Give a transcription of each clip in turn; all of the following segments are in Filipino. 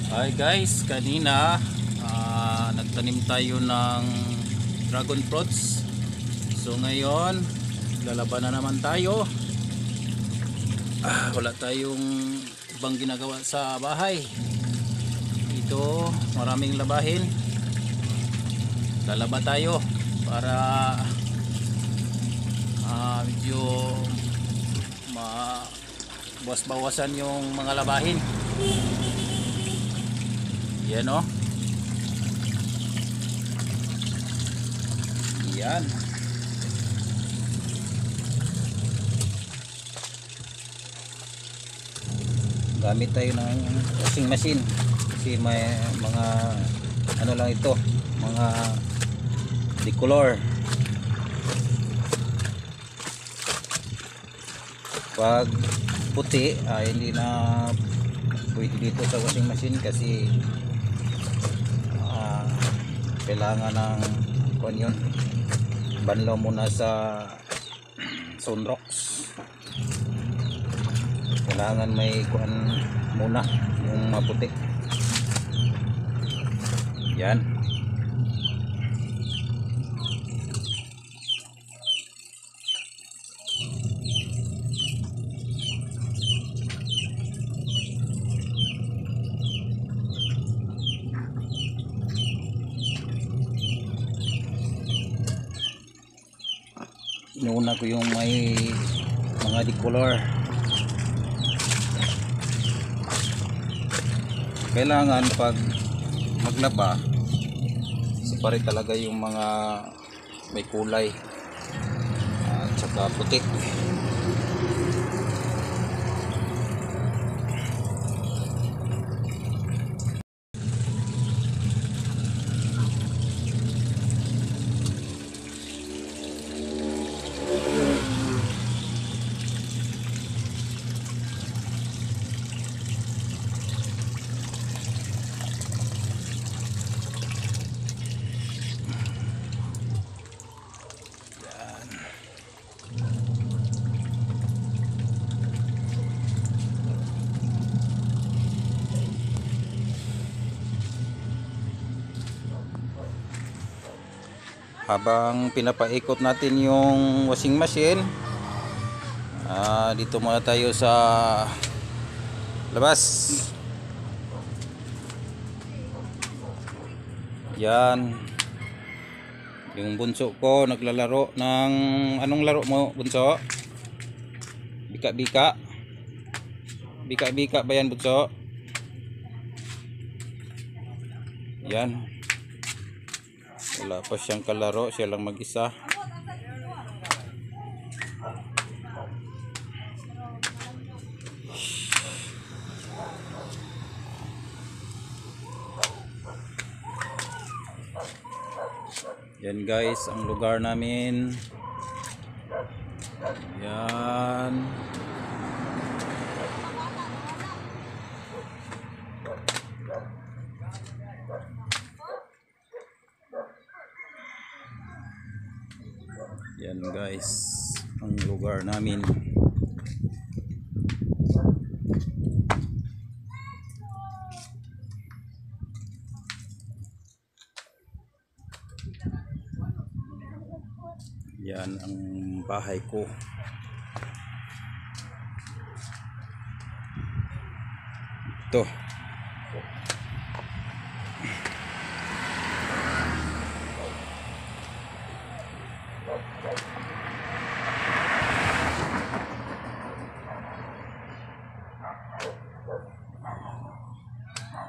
Hi guys, kanina nagtanim tayo ng dragon fruits. So ngayon, lalaban na naman tayo. Wala tayong ibang ginagawa sa bahay. Ito, maraming labahin. Lalaba tayo para medyo bawas-bawasan yung mga labahin. Yan o. Yan. Gamit tayo ng washing machine kasi may mga ano lang ito, mga decolor. Pag puti hindi na pwede dito sa washing machine kasi kailangan ng kuan yun, banlaw muna sa sunrox. Kailangan may kuan muna yung maputi. Yan. Inuuna ko yung may mga decolor. Kailangan pag maglaba, separate talaga yung mga may kulay at saka puti. Habang pinapaikot natin yung washing machine, dito muna tayo sa labas. Yan. Yung bunso ko naglalaro ng anong laro mo, bunso? Bika-bika. Bika-bika ba yan, bunso? Yan. Wala pa siyang kalaro, siya lang mag-isa. Yan guys, ang lugar namin. Yan. Yan guys, ang lugar namin. Yan ang bahay ko. Ito.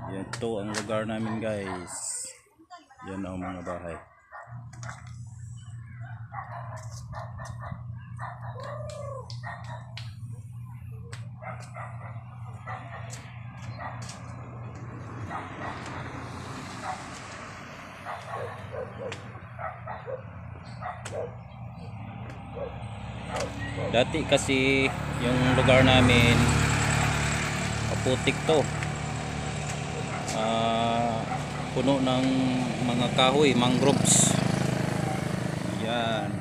Yan, ito ang lugar namin guys. Yan ang mga bahay. Dati kasi yung lugar namin putik to, puno ng mga kahoy, mangroves. Yan.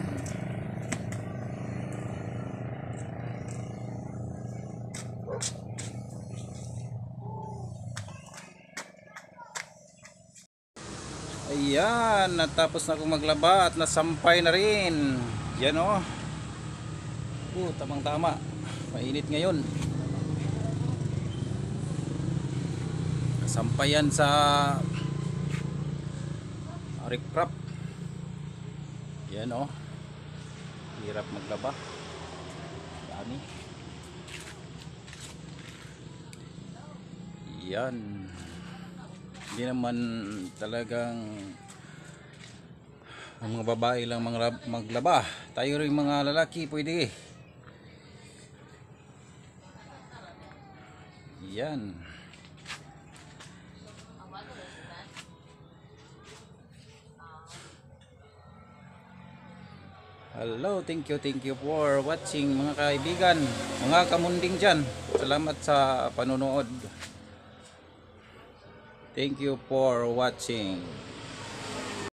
Ayan, natapos na akong maglaba at nasampay na rin. Yan o. Tamang tama. Mainit ngayon. Sampayan sa riprap. Yan o. Hirap maglaba. Dami. Yan. Hindi naman talagang ang mga babae lang maglaba. Tayo rin mga lalaki pwede. Yan. Hello, thank you for watching mga kaibigan, mga kamunding dyan. Salamat sa panonood. Thank you for watching.